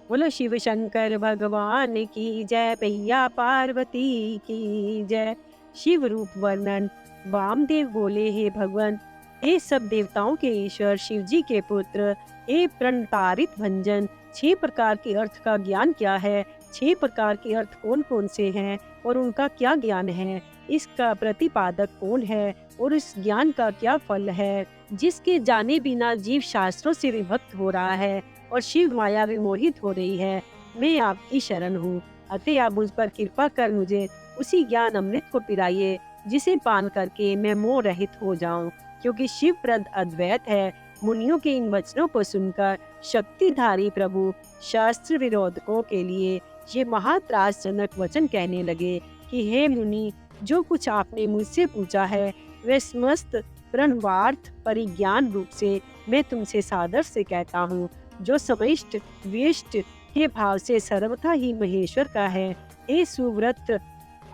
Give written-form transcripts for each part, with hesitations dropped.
बोलो शिव शंकर भगवान की जय, भैया पार्वती की जय। शिव रूप वर्णन। वामदेव बोले, हे भगवान, हे सब देवताओं के ईश्वर, शिव जी के पुत्र, हे प्रणतारित भंजन, 6 प्रकार के अर्थ का ज्ञान क्या है? 6 प्रकार के अर्थ कौन कौन से हैं और उनका क्या ज्ञान है? इसका प्रतिपादक कौन है और इस ज्ञान का क्या फल है? जिसके जाने बिना जीव शास्त्रों से विभक्त हो रहा है और शिव माया विमोहित हो रही है। मैं आपकी शरण हूँ, अतः आप मुझ पर कृपा कर मुझे उसी ज्ञान अमृत को पिलाइए, जिसे पान करके मैं मोह रहित हो जाऊं। क्योंकि शिव प्रद अद्वैत है। मुनियों के इन वचनों को सुनकर शक्तिधारी प्रभु शास्त्र विरोधकों के लिए ये महात्रासजनक वचन कहने लगे कि हे मुनि, जो कुछ आपने मुझसे पूछा है वह समस्त प्रणवार्थ परिज्ञान रूप से मैं तुमसे सादर से कहता हूँ, जो समिष्ट व्यष्ट के भाव से सर्वथा ही महेश्वर का है। हे सुव्रत,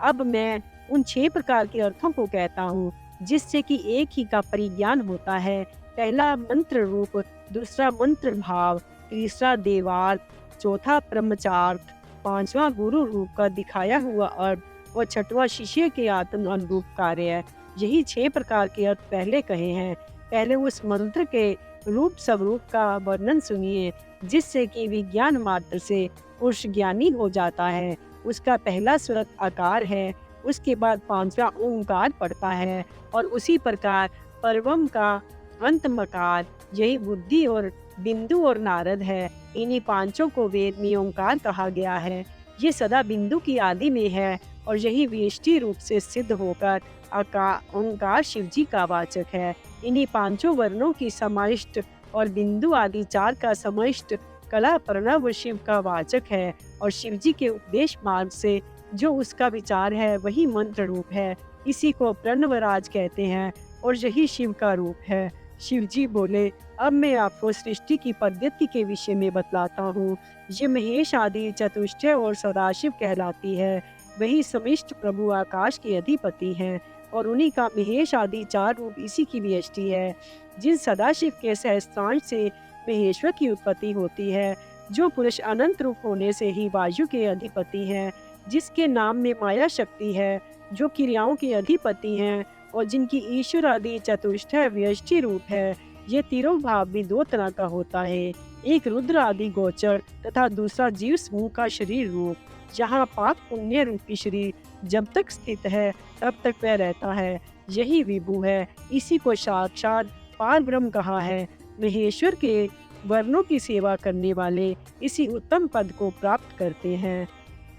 अब मैं उन 6 प्रकार के अर्थों को कहता हूँ, जिससे कि एक ही का परिज्ञान होता है। पहला मंत्र रूप, दूसरा मंत्र भाव, तीसरा देवार्थ, चौथा ब्रह्मचार्थ, पांचवा गुरु रूप का दिखाया हुआ अर्थ और छठवां शिष्य के आत्म अनुरूप कार्य है। यही 6 प्रकार के अर्थ पहले कहे हैं। पहले उस मंत्र के रूप स्वरूप का वर्णन सुनिए, जिससे कि विज्ञान मात्र से पुरुष ज्ञानी हो जाता है। उसका पहला स्वर आकार है, उसके बाद पांचवा ओंकार पड़ता है और उसी प्रकार परवम का अंत मकार, यही बुद्धि और बिंदु और नारद है। इन्हीं पांचों को वेद में ओंकार कहा गया है। ये सदा बिंदु की आदि में है और यही व्यष्टि रूप से सिद्ध होकर ओंकार शिव जी का वाचक है। इन्हीं पांचों वर्णों की समष्ट और बिंदु आदि 4 का समष्ट कला प्रणव शिव का वाचक है और शिव जी के उपदेश मार्ग से जो उसका विचार है वही मंत्र रूप है। इसी को प्रणवराज कहते हैं और यही शिव का रूप है। शिव जी बोले, अब मैं आपको सृष्टि की पद्धति के विषय में बतलाता हूँ। ये महेश आदि चतुष्टय और सदाशिव कहलाती है। वही समिष्ट प्रभु आकाश के अधिपति हैं और उन्हीं का महेश आदि 4 रूप इसी की व्यष्टि है। जिन सदाशिव के सहस्त्रांश से महेश्वर की उत्पत्ति होती है, जो पुरुष अनंत रूप होने से ही वायु के अधिपति हैं, जिसके नाम में माया शक्ति है, जो क्रियाओं के अधिपति हैं और जिनकी ईश्वर आदि चतुष्टय व्यष्टि रूप है। ये तीनों भाव भी 2 तरह का होता है, एक रुद्र आदि गोचर तथा दूसरा जीव समूह का शरीर रूप। जहाँ पाप पुण्य रूपी शरीर जब तक स्थित है तब तक वह रहता है, यही विभु है। इसी को साक्षात पार ब्रह्म कहा है। महेश्वर के वर्णों की सेवा करने वाले इसी उत्तम पद को प्राप्त करते हैं।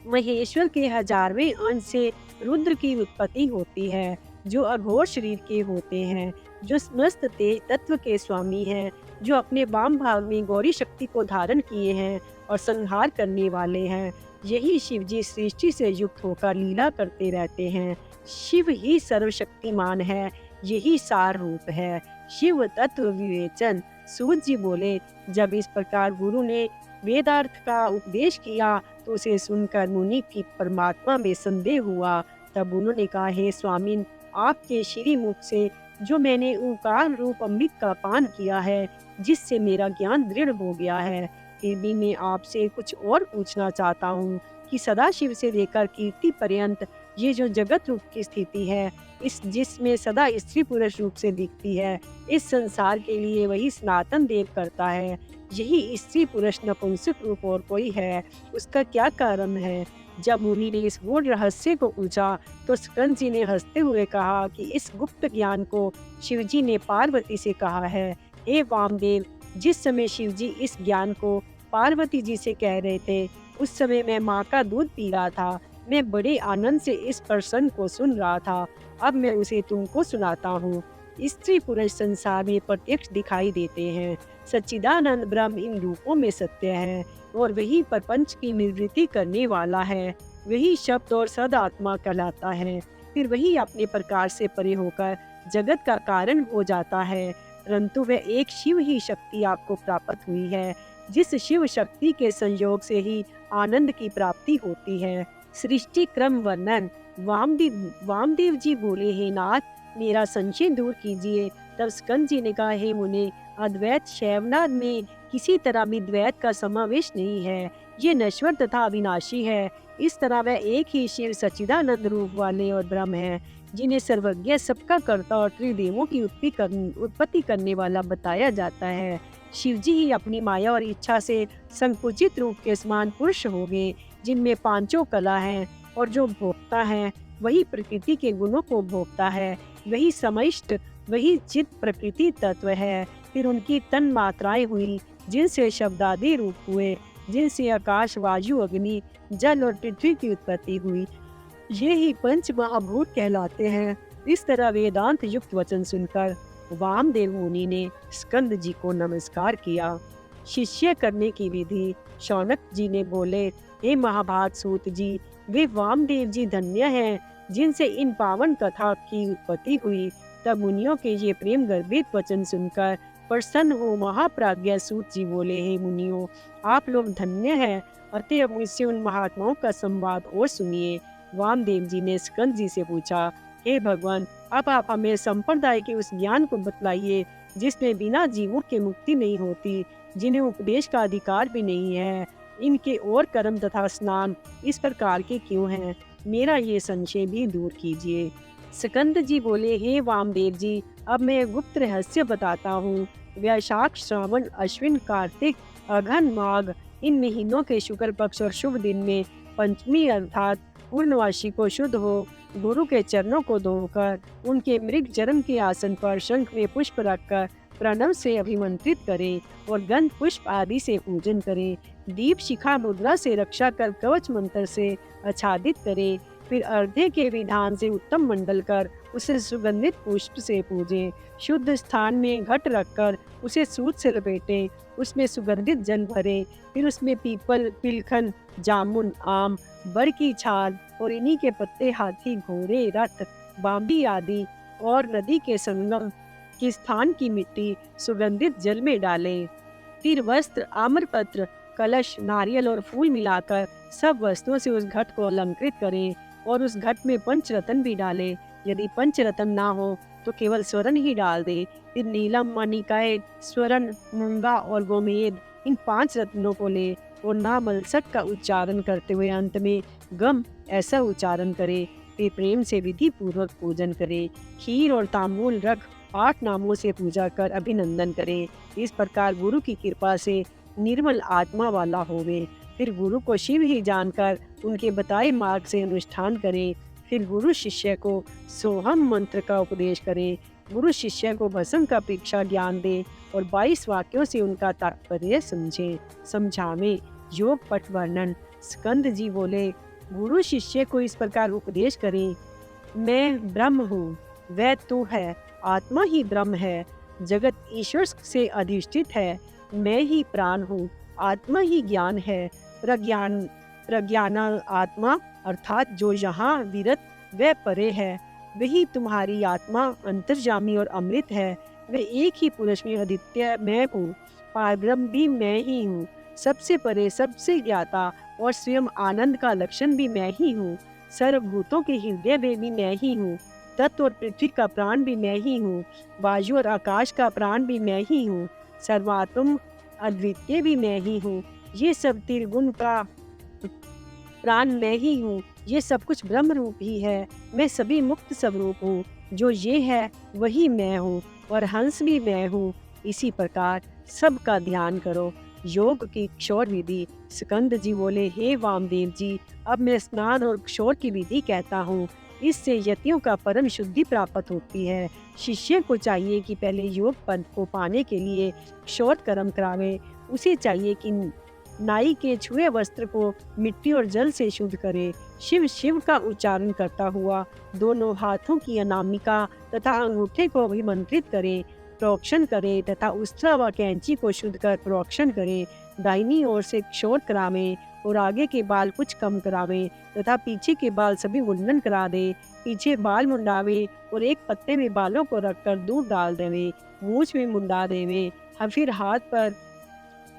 महेश्वर के 1000वें अंश से रुद्र की उत्पत्ति होती है, जो अघोर शरीर के होते हैं, जो समस्त तेज तत्व के स्वामी हैं, जो अपने वाम भाग में गौरी शक्ति को धारण किए हैं और संहार करने वाले हैं। यही शिव जी सृष्टि से युक्त होकर लीला करते रहते हैं। शिव ही सर्वशक्तिमान है, यही सार रूप है। शिव तत्व विवेचन। सूत जी बोले, जब इस प्रकार गुरु ने वेदार्थ का उपदेश किया तो उसे सुनकर मुनि की परमात्मा में संदेह हुआ। तब उन्होंने कहा, हे स्वामिन, आपके श्री मुख से जो मैंने ओंकार रूप अमृत का पान किया है, जिससे मेरा ज्ञान दृढ़ हो गया है, फिर भी मैं आपसे कुछ और पूछना चाहता हूँ कि सदाशिव से लेकर कीर्ति पर्यंत ये जो जगत रूप की स्थिति है, इस जिसमें सदा स्त्री पुरुष रूप से दिखती है, इस संसार के लिए वही सनातन देव करता है। यही स्त्री पुरुष नपुंसक रूप और कोई है, उसका क्या कारण है? जब मुनि ने इस गूढ़ रहस्य को पूछा तो स्कंद जी ने हंसते हुए कहा कि इस गुप्त ज्ञान को शिवजी ने पार्वती से कहा है। हे वामदेव, जिस समय शिवजी इस ज्ञान को पार्वती जी से कह रहे थे, उस समय मैं माँ का दूध पी रहा था। मैं बड़े आनंद से इस प्रसंग को सुन रहा था। अब मैं उसे तुमको सुनाता हूँ। स्त्री पुरुष संसार में प्रत्यक्ष दिखाई देते हैं। सच्चिदानंद ब्रह्म इन रूपों में सत्य है और वही प्रपंच की निवृत्ति करने वाला है। वही शब्द और सद आत्मा कहलाता है। फिर वही अपने प्रकार से परे होकर जगत का कारण हो जाता है। परंतु वह एक शिव ही शक्ति आपको प्राप्त हुई है, जिस शिव शक्ति के संयोग से ही आनंद की प्राप्ति होती है। सृष्टि क्रम वर्णन। वामदेव जी बोले, हे नाथ, मेरा संशय दूर कीजिए। तब स्कंद जी ने कहा, हे मुने, अद्वैत शैवनाद में किसी तरह भी द्वैत का समावेश नहीं है। ये नश्वर तथा अविनाशी है। इस तरह वह एक ही शिव सच्चिदानंद रूप वाले और ब्रह्म है, जिन्हें सर्वज्ञ, सबका कर्ता और त्रिदेवों की उत्पत्ति करने वाला बताया जाता है। शिव जी ही अपनी माया और इच्छा से संकुचित रूप के समान पुरुष हो गए, जिनमें पांचों कला हैं, और जो भोगता है वही प्रकृति के गुणों को भोगता है। वही समष्ट, वही चित प्रकृति तत्व है। फिर उनकी तन मात्राएं हुई, जिनसे शब्दादि रूप हुए, जिनसे आकाश, वायु, अग्नि, जल और पृथ्वी की उत्पत्ति हुई। ये ही पंच महाभूत कहलाते हैं। इस तरह वेदांत युक्त वचन सुनकर वामदेव मुनि ने स्कंद जी को नमस्कार किया। शिष्य करने की विधि। शौनक जी ने बोले, हे महाभाग सूत जी, वे वामदेव जी धन्य हैं, जिनसे इन पावन कथा की उत्पत्ति हुई। तब मुनियों के ये प्रेम गर्भित वचन सुनकर प्रसन्न हो महाप्राज्ञ सूत जी बोले, हे मुनियों, आप लोग धन्य हैं, अतः मुझसे उन महात्माओं का संवाद और सुनिए। वामदेव जी ने स्कंद जी से पूछा, हे भगवान, अब आप हमें संप्रदाय के उस ज्ञान को बतलाइए जिसमें बिना जीवों के मुक्ति नहीं होती, जिन्हें उपदेश का अधिकार भी नहीं है। इनके और कर्म तथा स्नान इस प्रकार के क्यों हैं? मेरा ये संशय भी दूर कीजिए। स्कंद जी बोले, हे वामदेव जी, अब मैं गुप्त रहस्य बताता हूँ। वैशाख, श्रावण, अश्विन, कार्तिक, अघन, माघ, इन महीनों के शुक्ल पक्ष और शुभ दिन में पंचमी अर्थात पूर्णवासी को शुद्ध हो गुरु के चरणों को धोकर उनके मृग चरण के आसन पर शंख में पुष्प रखकर प्रणव से अभिमंत्रित करें और गंध पुष्प आदि से पूजन करें। दीप शिखा मुद्रा से रक्षा कर कवच मंत्र से आच्छादित करें। फिर अर्धे के विधान से उत्तम मंडल कर उसे सुगंधित पुष्प से पूजें। शुद्ध स्थान में घट रखकर उसे सूत से लपेटें, उसमें सुगंधित जल भरें। फिर उसमें पीपल, पिलखन, जामुन, आम, बर की छाल और इन्हीं के पत्ते, हाथी, घोड़े, रथ, बांबी आदि और नदी के संगम के स्थान की मिट्टी सुगंधित जल में डालें। फिर वस्त्र, आम्रपत्र, कलश, नारियल और फूल मिलाकर सब वस्तुओं से उस घट को अलंकृत करें और उस घट में पंचरत्न भी डालें। यदि पंचरत्न ना हो तो केवल स्वर्ण ही डाल दे। फिर नीलम, मणिकाय, स्वर्ण, मूंगा और गोमेद, इन 5 रत्नों को ले और नामलसक का उच्चारण करते हुए अंत में गम ऐसा उच्चारण करे। फिर प्रेम से विधि पूर्वक पूजन करे। खीर और तांबूल रख 8 नामों से पूजा कर अभिनंदन करे। इस प्रकार गुरु की कृपा से निर्मल आत्मा वाला होवे। फिर गुरु को शिव ही जानकर उनके बताए मार्ग से अनुष्ठान करे। फिर गुरु शिष्य को सोहम मंत्र का उपदेश करे। गुरु शिष्य को भस्म का परीक्षा ज्ञान दे और 22 वाक्यों से उनका तात्पर्य समझावे। योग पट वर्णन। स्कंद जी बोले, गुरु शिष्य को इस प्रकार उपदेश करे, मैं ब्रह्म हूँ, वह तू है, आत्मा ही ब्रह्म है, जगत ईश्वर से अधिष्ठित है, मैं ही प्राण हूँ, आत्मा ही ज्ञान है, प्रज्ञान आत्मा अर्थात जो यहाँ विरत वह परे है, वही तुम्हारी आत्मा अंतर्जामी और अमृत है। वह एक ही पुरुष में अद्वितीय मैं हूँ, पारब्रह्म भी मैं ही हूँ, सबसे परे, सबसे ज्ञाता और स्वयं आनंद का लक्षण भी मैं ही हूँ। सर्वभूतों के हृदय में भी मैं ही हूँ। तत्व और पृथ्वी का प्राण भी मैं ही हूँ। वायु और आकाश का प्राण भी मैं ही हूँ। सर्वात्म अद्वितीय भी मैं ही हूँ। ये सब त्रिगुण का प्राण मैं ही हूँ। ये सब कुछ ब्रह्म रूप ही है। मैं सभी मुक्त स्वरूप हूँ। जो ये है वही मैं हूँ और हंस भी मैं हूँ। इसी प्रकार सबका ध्यान करो। योग की क्षौर विधि। स्कंद जी बोले, हे वामदेव जी, अब मैं स्नान और क्षौर की विधि कहता हूँ। इससे यतियों का परम शुद्धि प्राप्त होती है। शिष्य को चाहिए कि पहले योग पद को पाने के लिए क्षौर कर्म करावे। उसे चाहिए कि नाई के छुए वस्त्र को मिट्टी और जल से शुद्ध करे। शिव शिव का उच्चारण करता हुआ दोनों हाथों की अनामिका तथा अंगूठे को अभिमंत्रित करे, प्रोक्षण करे तथा उस्त्रा व कैंची को शुद्ध कर प्रोक्षण करे। दाहिनी ओर से क्षौर करावे और आगे के बाल कुछ कम करावे तथा पीछे के बाल सभी मुंडन करा दे। पीछे बाल मुंडावे और एक पत्ते में बालों को रखकर दूध डाल देवे, मूछ में मुंडा देवे। फिर हाथ पर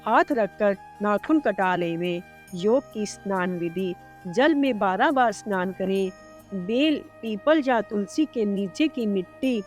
हाथ रखकर नाखून कटा लेवे। योग की स्नान विधि। जल में 12 बार स्नान करें। बेल, पीपल या तुलसी के नीचे की मिट्टी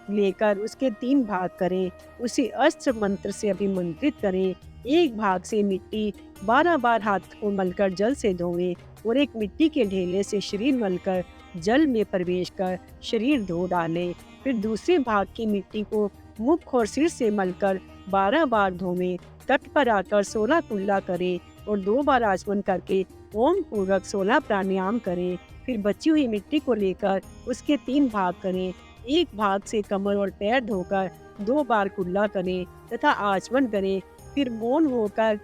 लेकर उसके 3 भाग करें। उसे अस्त्र मंत्र से अभिमंत्रित करें। एक भाग से मिट्टी 12 बार हाथ को मलकर जल से धोवे और एक मिट्टी के ढेले से शरीर मलकर जल में प्रवेश कर शरीर धो डाले। फिर दूसरे भाग की मिट्टी को मुख और सिर से मलकर 12 बार धोवे। तट पर आकर 16 कुल्ला करे और 2 बार आचमन करके ओम पूर्वक 16 प्राणायाम करें। फिर बची हुई मिट्टी को लेकर उसके 3 भाग करें। एक भाग से कमर और पैर धोकर 2 बार कुल्ला करें तथा आचमन करें। फिर मौन होकर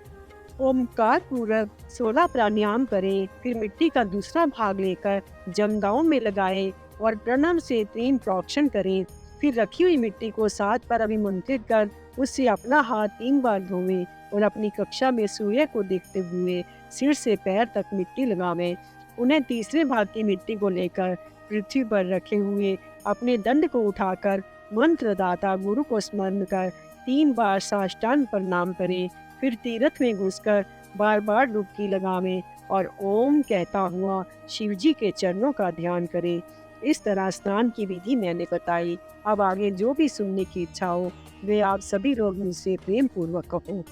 ओमकार पूर्वक 16 प्राणायाम करें। फिर मिट्टी का दूसरा भाग लेकर जमदाओं में लगाएं और प्रणव से 3 प्रोक्षण करें। फिर रखी हुई मिट्टी को 7 बार अभिमंत्रित कर उससे अपना हाथ 3 बार धोवें और अपनी कक्षा में सूर्य को देखते हुए सिर से पैर तक मिट्टी लगावें। उन्हें तीसरे भाग की मिट्टी को लेकर पृथ्वी पर रखे हुए अपने दंड को उठाकर मंत्रदाता गुरु को स्मरण कर 3 बार साष्टांग प्रणाम करें। फिर तीर्थ में घुसकर बार बार डुबकी लगावें और ओम कहता हुआ शिवजी के चरणों का ध्यान करें। इस तरह स्नान की विधि मैंने बताई। अब आगे जो भी सुनने की इच्छा हो वे आप सभी लोग मुझसे प्रेम पूर्वक कहो।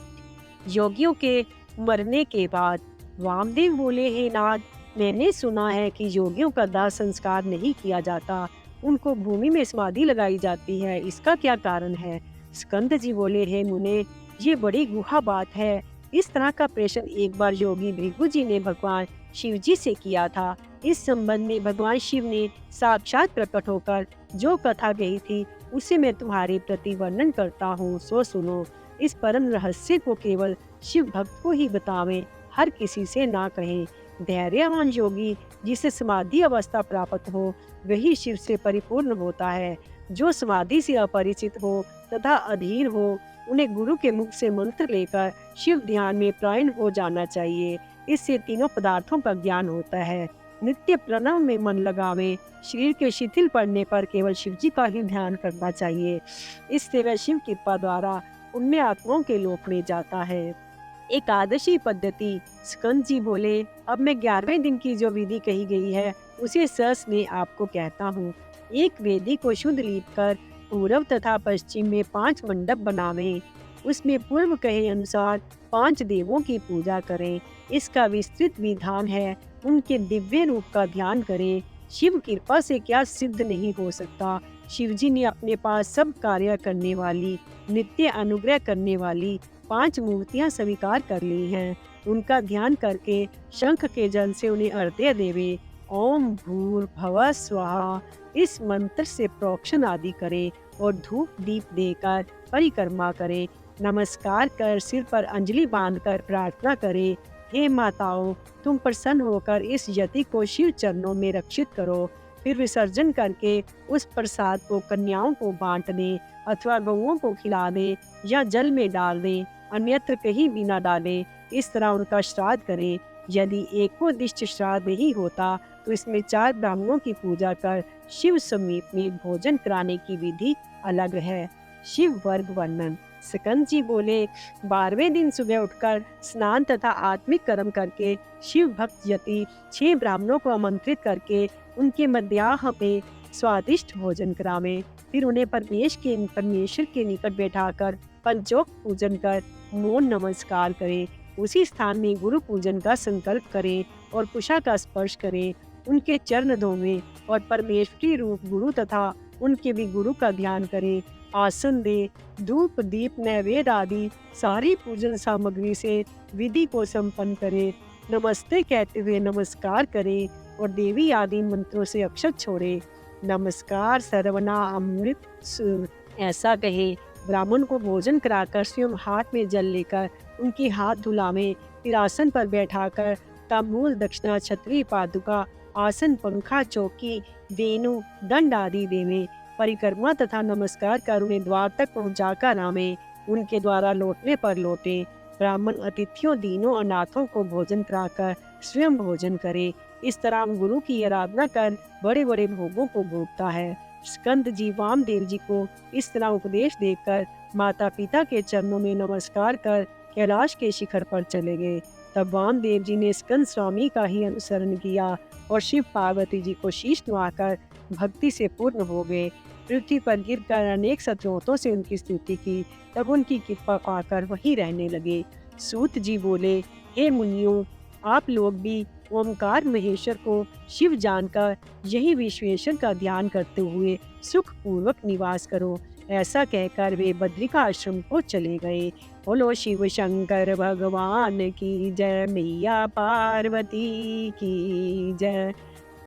योगियों के मरने के बाद वामदेव बोले, हे नाथ, मैंने सुना है कि योगियों का दाह संस्कार नहीं किया जाता, उनको भूमि में समाधि लगाई जाती है, इसका क्या कारण है? स्कंद जी बोले, हे मुने, ये बड़ी गुहा बात है। इस तरह का प्रश्न एक बार योगी भृगु जी ने भगवान शिव जी से किया था। इस संबंध में भगवान शिव ने साक्षात प्रकट होकर जो कथा कही थी उसे मैं तुम्हारे प्रति वर्णन करता हूँ, सो सुनो। इस परम रहस्य को केवल शिव भक्त को ही बतावें, हर किसी से ना कहें। धैर्यवान योगी जिसे समाधि अवस्था प्राप्त हो वही शिव से परिपूर्ण होता है। जो समाधि से अपरिचित हो तथा अधीर हो उन्हें गुरु के मुख से मंत्र लेकर शिव ध्यान में प्रायण हो जाना चाहिए। इससे तीनों पदार्थों का ज्ञान होता है। नित्य प्रणव में मन लगावे। शरीर के शिथिल पड़ने पर केवल शिव जी का ही ध्यान करना चाहिए। इससे वह शिव कृपा द्वारा पुण्य आत्माओं के लोक में जाता है। एकादशी पद्धति। स्कंद जी बोले, अब मैं 11वें दिन की जो विधि कही गई है उसे सस में आपको कहता हूँ। एक वेदी को शुद्ध लीप कर पूर्व तथा पश्चिम में 5 मंडप बनावें। उसमें पूर्व कहे अनुसार 5 देवों की पूजा करें। इसका विस्तृत विधान है। उनके दिव्य रूप का ध्यान करें। शिव कृपा से क्या सिद्ध नहीं हो सकता। शिव जी ने अपने पास सब कार्य करने वाली, नित्य अनुग्रह करने वाली 5 मूर्तियां स्वीकार कर ली हैं। उनका ध्यान करके शंख के जल से उन्हें अर्घ्य देवे। ओम भूर्भुवः स्वाहा इस मंत्र से प्रोक्षण आदि करें और धूप दीप देकर परिक्रमा करें। नमस्कार कर सिर पर अंजलि बांधकर प्रार्थना करें, हे माताओं, तुम प्रसन्न होकर इस यति को शिव चरणों में रक्षित करो। फिर विसर्जन करके उस प्रसाद को कन्याओं को बांट दें अथवा गौओं को खिला दें या जल में डाल दें, अन्यत्र कहीं भी न डालें। इस तरह उनका श्राद्ध करें। यदि एकोदिष्ट श्राद्ध नहीं होता तो इसमें 4 ब्राह्मणों की पूजा कर शिव समीप में भोजन कराने की विधि अलग है। शिव वर्ग वर्णन। स्कंद जी बोले, 12वें दिन सुबह उठकर स्नान तथा आत्मिक कर्म करके शिव भक्त यति 6 ब्राह्मणों को आमंत्रित करके उनके मध्याह्न पे स्वादिष्ट भोजन करावें। फिर उन्हें परमेश्वर के निकट बैठाकर पंचोक पूजन कर मौन नमस्कार करें। उसी स्थान में गुरु पूजन का संकल्प करें और कुशा का स्पर्श करें। उनके चरण धोवें और परमेश्वरी रूप गुरु तथा उनके भी गुरु का ध्यान करें। आसन दे, धूप दीप नैवेद्य आदि सारी पूजन सामग्री से विधि को संपन्न करें। नमस्ते कहते हुए नमस्कार करें और देवी आदि मंत्रों से अक्षत छोड़े। नमस्कार सर्वना अमृत सुर ऐसा कहे। ब्राह्मण को भोजन कराकर स्वयं हाथ में जल लेकर उनके हाथ धुलावें। फिर आसन पर बैठाकर तांबूल दक्षिणा छत्री पादुका आसन पंखा चौकी वेणु दंड आदि देवें। परिक्रमा तथा नमस्कार कर उन्हें द्वार तक पहुँचाकर आवें। उनके द्वारा लौटने पर लौटे। ब्राह्मण अतिथियों दीनों अनाथों को भोजन कराकर स्वयं भोजन करे। इस तरह हम गुरु की आराधना कर बड़े बड़े भोगों को भोगता है। स्कंद जी वामदेव जी को इस तरह उपदेश देकर माता पिता के चरणों में नमस्कार कर कैलाश के शिखर पर चले गए। तब वामदेव जी ने स्कंद स्वामी का ही अनुसरण किया और शिव पार्वती जी को शीश नवाकर भक्ति से पूर्ण हो गए। पृथ्वी पर गिरकर अनेक सत्रोतों से उनकी स्तुति की, तब उनकी कृपा पाकर वहीं रहने लगे। सूत जी बोले, हे मुनियों, आप लोग भी ओमकार महेश्वर को शिव जानकर यही विश्वेश्वर का ध्यान करते हुए सुख पूर्वक निवास करो। ऐसा कहकर वे बद्रिका आश्रम को चले गए। बोलो शिव शंकर भगवान की जय, मैया पार्वती की जय।